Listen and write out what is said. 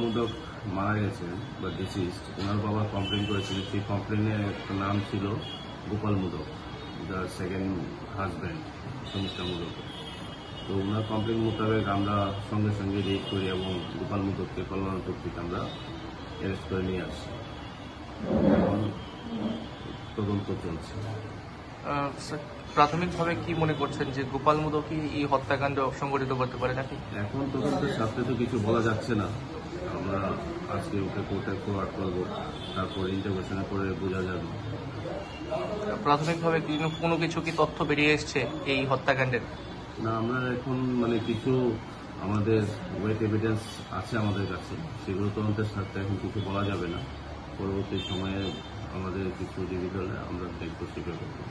মুদক মারা গেছেন বা ডিসিজড, ওনার বাবা কমপ্লেন করেছিলেন। সেই কমপ্লেনের একটা নাম ছিল গোপাল মুদক, যার সেকেন্ড হাজব্যান্ড শর্মিষ্ঠা মুদক। তো ওনার কমপ্লেন মোতাবেক আমরা সঙ্গে সঙ্গে রেড করি এবং গোপাল মুদককে কল্যাণপুর থেকে আমরা অ্যারেস্ট করে নিয়ে আসি। এখন তদন্ত চলছে। প্রাথমিকভাবে কি মনে করছেন যে গোপাল মুদকই এই হত্যাকাণ্ড সংঘটিত করতে পারে নাকি? এখন তদন্তের সাথে তো কিছু বলা যাচ্ছে না। আমরা আজকে ওকে কোর্টে ফরওয়ার্ড করবো, তারপর ইন্টারভিউশনে করে বোঝা যাবে। প্রাথমিকভাবে কোনো কিছু কি তথ্য বেরিয়ে এসছে এই হত্যাকাণ্ডের? না, আমরা এখন কিছু আমাদের ওয়েট এভিডেন্স আছে আমাদের কাছে, সেগুলো তদন্তের সাথে এখন কিছু বলা যাবে না। পরবর্তী সময়ে আমাদের কিছু রিভিউ হলে আমরা দেখবো, স্বীকার করবো।